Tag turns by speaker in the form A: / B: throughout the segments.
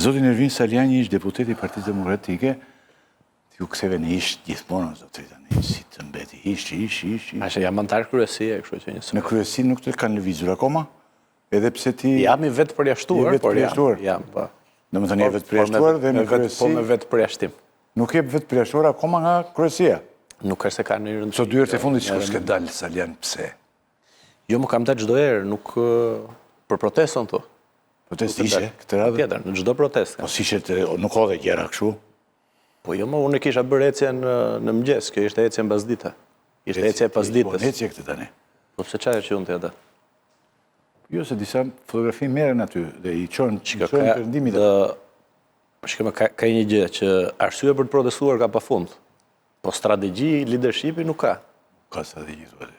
A: Zoti Nervin Saliani ishte deputet i Partisë Demokratike, ju ktheve në ish gjithmonë, zotëri tani, si të mbeti, ish.
B: Ashe jam antar kryesie, kështu që njësë.
A: Në kryesi nuk të kanë lëvizur akoma, edhe pse ti...
B: Jam i vetë përjashtuar, por jam, po.
A: Në më të një vetë përjashtuar dhe në kryesi...
B: Po me vetë përjashtim.
A: Nuk e vetë përjashtuar akoma nga kryesia.
B: Nuk është se ka në rëndësi.
A: So 2 herë të fundit që s'ke dalë Salian, pse?
B: Jo, më kam dalë çdo herë, nuk për protestën tu.
A: Protest ishe, këtë radhë?
B: Tjetër, në çdo protestë.
A: Po si që nuk ka dhe gjera kështu?
B: Po jo, unë kisha bërë ecjen në mëngjes, kjo ishte ecjen pasdite. Ishte ecje pasditës.
A: Po ecje këtë tani.
B: Po pse çfarë që unë të atë?
A: Jo, se disa fotografi merren aty dhe i çojnë perëndimit.
B: Shikoj, ka një gjë që arsye për të protestuar ka pafund. Po strategji, leadershipi nuk ka.
A: Ka strategji thotë.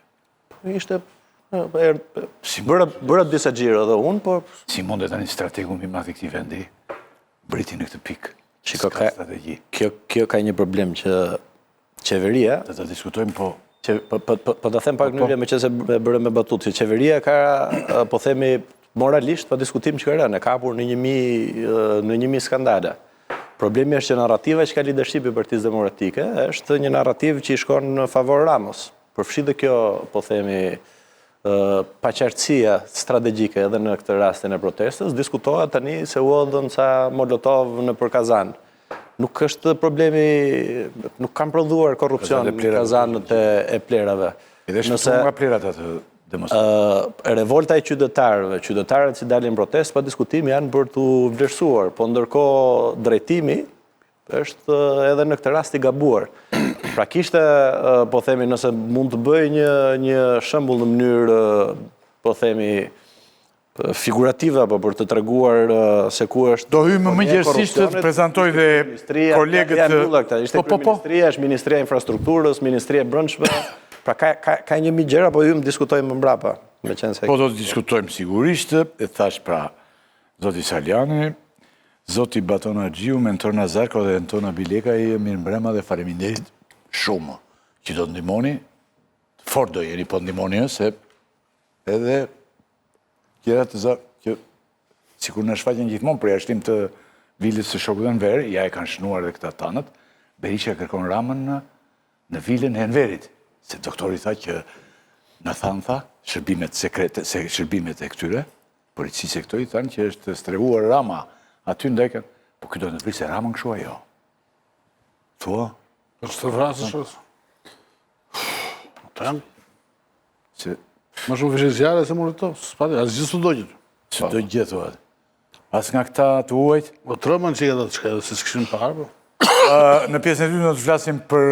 B: Po ishte bëra disa xhiro edhe unë, por
A: si mundet tani strategu më i madh i këtij vendi briti në këtë pikë.
B: Shiko, kjo ka një problem që qeveria...
A: Dhe të diskutojmë, po...
B: Po të them pak në me që se bërë me batut, që qeveria ka, po themi, moralisht, pa diskutim që kërën, e kapur në 1000 skandale. Problemi është që narrativa që ka leadershipi i Partisë Demokratike, është një narrativ që i shkon në favor Ramos. Përfshi dhe kjo, po themi, paqartësia strategjike edhe në këtë rastin e protestës, diskutohet tani se u odhën ca Molotov në për Kazan. Nuk është problemi, nuk kanë prodhuar korrupsion në Kazanët e plerave.
A: Edhe shpëtu nga plerat atë demonstratë.
B: Revolta e qytetarët që dalin protest, pa diskutim janë për të vlerësuar, po ndërkohë drejtimi është edhe në këtë rast i gabuar. Pra kishte, po themi, nëse mund të bëj një shembull në mënyrë, po themi, figurative, apo për të treguar se ku është...
A: Do hymë më gjërësisht të prezentoj dhe kolegët...
B: Ishte Ministria, është Ministria e Infrastrukturës, Ministria e Brendshme, pra ka një mi gjëra, po hymë diskutojmë më mbrapa.
A: Po do të diskutojmë sigurisht, e thash pra zoti Saliani, zoti Batona Gjiu, mentor Nazarko dhe Antona Bileka, i mirë mbrema dhe faleminderit shumë që do të ndihmoni, fort do jeni po ndihmoni, se edhe gjërat të që sikur në shfaqen gjithmonë për jashtim të vilës së Shokut dhe Enver, ja e kanë shnuar dhe këta tanët, Berisha kërkon Ramën në vilën e Enverit, se doktori tha që në tha, shërbimet sekrete, shërbimet e këtyre, policisë e këto i thanë që është strehuar Rama, aty ndajken, po këtë do të vrisë e Ramën këshua jo. Thua?
C: është të vrasësh është? Të
A: Se...
C: Ma shumë vishë zjarë e se mërë të, asë gjithë së do gjithë.
A: Së do gjithë, as nga këta të uajt?
C: Po të rëmën që i edhe të shka edhe se s'këshin parë, po?
A: Në pjesën e ty në të flasim për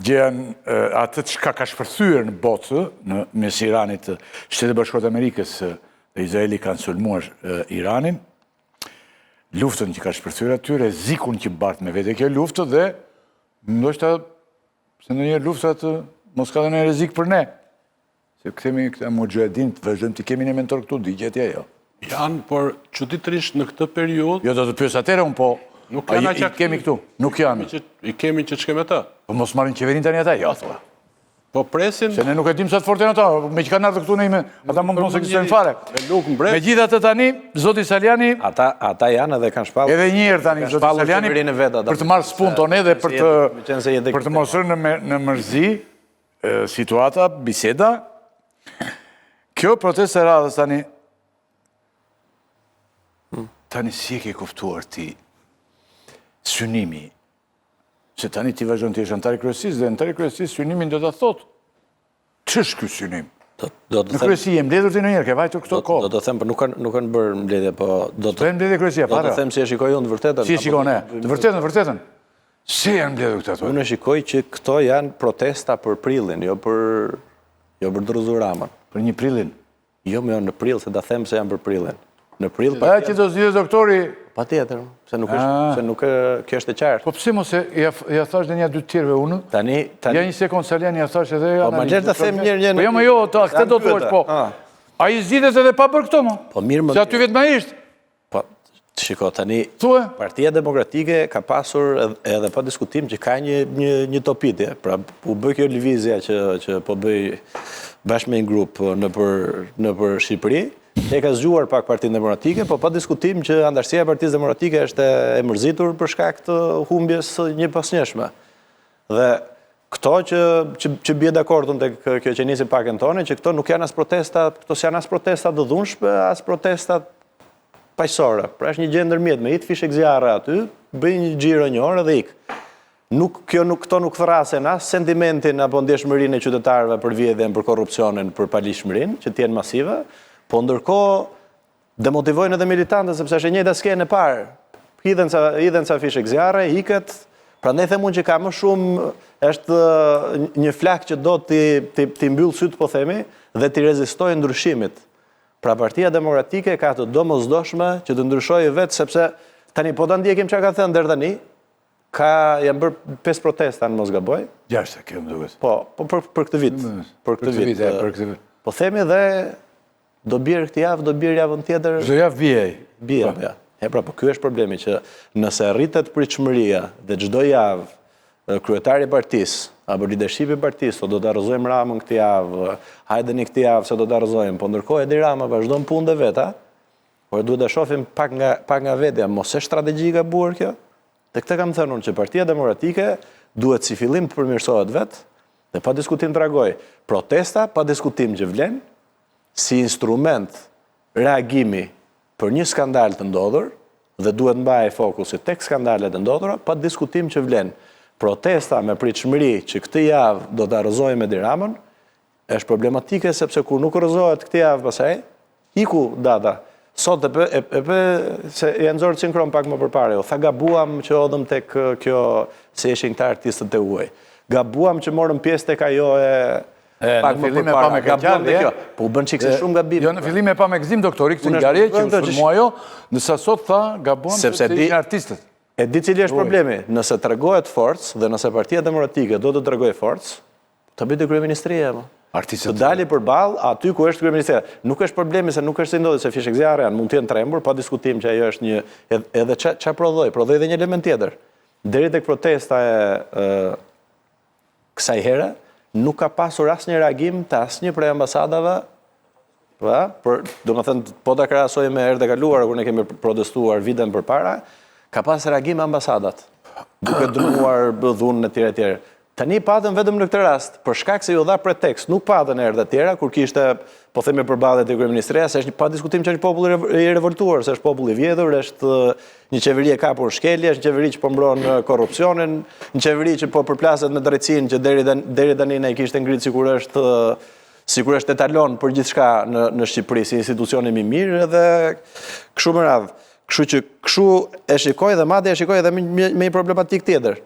A: gjën atë që ka shpërthyer në botë, në mes Iranit, Shtetet Bashkuara të Amerikës dhe Izraeli kanë sulmuar Iranin, luftën që ka shpërthyer aty, rrezikun që bart me vete kjo luftë dhe ndoshta se ndonjëherë luftat mos ka dhënë rrezik për ne. Se këthemi këta Mujahedin të vazhdojmë të kemi një mentor këtu, digjetja jo.
C: Janë, por çuditërisht në këtë periudhë...
A: Jo, do të pyes atëherë unë, po... I kemi këtu, nuk janë.
C: I kemi që ç'kemi ata.
A: Po mos marrin qeverin tani ata, jo, thua.
C: Po presin...
A: Se ne nuk e dim sa të fortin ata, me që kanë ardhur këtu ne ime, ata mund mos ekzistojnë fare. Megjithatë tani, zoti Saliani...
B: Ata janë edhe kanë shpallur.
A: Edhe një herë tani, zoti Saliani, për të marrë spunton edhe për të mos rënë në mërzi, situata, biseda, kjo protestë e radhës tani si e ke kuptuar ti synimi, se tani ti vazhdon të jesh antar i kryesisë dhe antar i kryesisë synimin do ta thotë. Ç'është ky synim? Në kryesi je mbledhur ti ndonjëherë, ke vajtur këto kohë?
B: Do të them, por nuk kanë bërë mbledhje, po do të
A: bëjnë mbledhje kryesia para.
B: Do të them si e shikoj unë të vërtetën.
A: Si e shikon e? Të vërtetën. Si janë mbledhur këta?
B: Unë e shikoj që këto janë protesta për prillin, jo për Druzur Ramën.
A: Për një prillin?
B: Jo, më në prill, se ta them se janë për prillin. Në prill...
A: Pa që do zgjidhë doktori...
B: Pa tjetër, se nuk kjo është e qartë.
A: Po pse mos e ja thash dhe një dy tjerëve unë?
B: Tani...
A: Ja një sekund, Saliani, ja thash edhe...
B: Po ma lërë të them njërë...
A: Po jo, më jo, këtë do të thuash, po. A i zgjidhet edhe pa bërë këto, mo?
B: Po mirë më...
A: Se aty vetë ma ishtë.
B: Po, shiko, tani...
A: Thue?
B: Partia Demokratike ka pasur edhe pa diskutim që ka një topitje. Pra, u bëj kjo lëvizja që po bëj bashkë me një grup në për Shqipëri, e ka zgjuar pak Partinë Demokratike, po pa diskutim që antarësia e Partisë Demokratike është e mërzitur për shkak të humbjes së një pasnjëshme. Dhe këto që bie dakordun tek kjo që nisi pakën tonë, që këto nuk janë as protesta, këto janë as protesta të dhunshme, as protesta paqësore. Pra është një gjë ndërmjet, me hit fishek zjarre aty, bëj një xhiro një orë dhe ik. Këto nuk thrasen as sentimentin apo ndjeshmërinë e qytetarëve për vjedhjen, për korrupsionin, për palishmërinë, që t'jenë masive, po ndërkohë demotivojnë edhe militantët, sepse është e njëjta skenë e parë. Hidhen ca fishek zjarre, iket. Prandaj them unë që ka më shumë është një flak që do t'i mbyll syt, po themi, dhe t'i rezistojë ndryshimit. Pra Partia Demokratike ka të domosdoshme që të ndryshojë vetë, sepse tani po ta ndjekim çka ka thënë deri tani. Janë bërë 5 protesta në mos gaboj.
A: 6 kjo më duket.
B: Po për këtë vit. Për këtë vit. Po themi dhe do bjerë këtë javë, do bjerë javën tjetër.
A: Çdo javë vijej.
B: Bie, ja. Pra, po ky është problemi që nëse rritet pritshmëria dhe çdo javë kryetari i partisë apo leadershipi i partisë do të arrozojmë Ramën këtë javë, hajdeni këtë javë se do të arrozojmë, po ndërkohë Edi Rama vazhdon punën e vet, por duhet ta shohim pak nga vetja, mos është strategji e gabuar kjo. Dhe këtë kam thënë unë që Partia Demokratike duhet si fillim të përmirësohet vetë dhe pa diskutim të reagoj. Protesta pa diskutim që vlen si instrument reagimi për një skandal të ndodhur dhe duhet mbajë fokusi tek skandalet të ndodhura, pa diskutim që vlen. Protesta me pritshmëri që këtë javë do të arrozojmë Edi Ramën është problematike sepse kur nuk arrozohet këtë javë pasaj, iku data. Sot se janë zorë sinkron pak më përpare, tha gabuam që odhëm tek kjo se ishin këta artistët e huaj. Gabuam që morëm pjesë tek ajo pak më përpare. Gabuam tek kjo. Po u bën çikse shumë gabim.
A: Jo, në fillim e pa me gëzim doktori këtë ngjarje që u sulmua ajo, ndërsa sot tha gabuam që ishin artistët.
B: E di cili është problemi. Nëse tregohet forcë dhe nëse Partia Demokratike do të tregojë forcë, të bëjë kryeministria më. Të dali përballë aty ku është kryeministria. Nuk është problemi se nuk është se ndodhi se fishek zjarre janë, mund të jenë trembur, pa diskutim që ajo është një edhe ç'a prodhoi edhe një element tjetër. Deri tek protesta e kësaj here nuk ka pasur asnjë reagim të asnjë prej ambasadave, domethënë po ta krahasoj me herët e kaluara kur ne kemi protestuar vitën përpara, ka pas reagim ambasadat, duke dënuar dhunën e tjerë. Tani patën vetëm në këtë rast, për shkak se ju dha pretekst, nuk patën herë të tjera, kur kishte, po themi përballet e kryeministria, se është pa diskutim që është popull i revoltuar, se është popull i vjedhur, është një qeveri e kapur shkelje, është një qeveri që po mbron korrupsionin, një qeveri që po përplaset me drejtsinë që deri tani ne kishte ngrit sikur është etalon për gjithçka në Shqipëri, si institucioni më i mirë edhe kështu me radhë. Kështu që kështu e shikoj dhe madje e shikoj edhe me një problematik tjetër.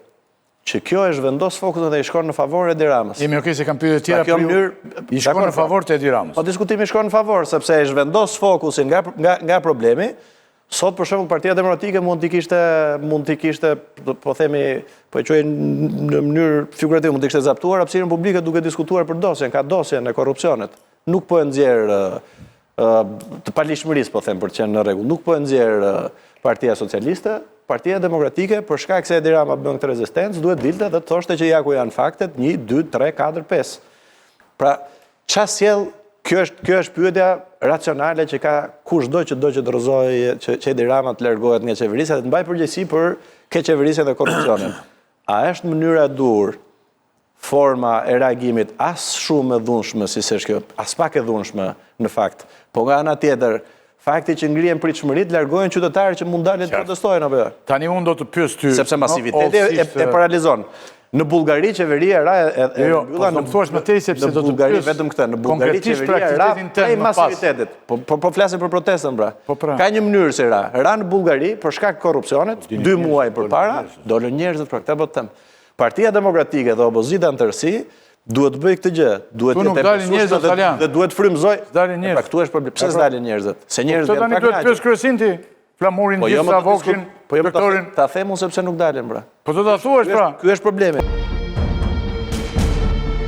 B: Që kjo është vendos fokusin dhe i shkon në favor Edi Ramës.
A: Jemi okej se kam pyetur tjera për ju. I shkon në favor të Edi Ramës.
B: Po diskutimi i shkon në favor, sepse është vendos fokusin nga problemi. Sot për shembull Partia Demokratike mund t'i kishte, po themi, po e quaj në mënyrë figurative, mund t'i kishte zaptuar hapësirën publike duke diskutuar për dosjen, ka dosjen e korrupsionit. Nuk po e nxjerr të palishmërisë, po them, për të qenë në rregull. Nuk po e nxjerr Partia Socialiste. Partia Demokratike, për shkak se Edi Rama bën këtë rezistencë, duhet dilte dhe të thoshte që ja ku janë faktet, 1, 2, 3, 4, 5. Pra, ç'a sjell, kjo është pyetja racionale që ka kushdo që do që të rrëzojë që Edi Rama të largohet nga qeverisja dhe të mbajë përgjegjësi për keqeverisjen dhe korrupsionin. A është mënyra e dur, forma e reagimit as shumë e dhunshme si s'është kjo, as pak e dhunshme në fakt, po nga ana tjetër, fakti që ngrihen pritshmëritë largojnë qytetarë që mund dalin të protestojnë apo jo.
A: Tani unë do të pyes ty.
B: Sepse masiviteti e paralizon. Në Bullgari qeveria ra e
A: mbylla në thuaç më tej sepse do të
B: Bullgari vetëm këtë. Në Bullgari qeveria ra prej masivitetit. Po flasim për protestën pra. Ka një mënyrë se ra në Bullgari për shkak të korrupsionit, 2 muaj përpara dolën njerëzit për këtë po them. Partia Demokratike dhe opozita në tërësi duhet të bëj këtë gjë, duhet të jetë dhe duhet frymëzoj. Pra këtu është problem. Pse s'dalin njerëzit? Se njerëzit
A: janë pak. Duhet të pyes kryesin ti. Flamurin gjithsa vokshin, doktorin.
B: Ta them unë sepse nuk dalin pra.
A: Po do ta thuash pra.
B: Ky është problemi.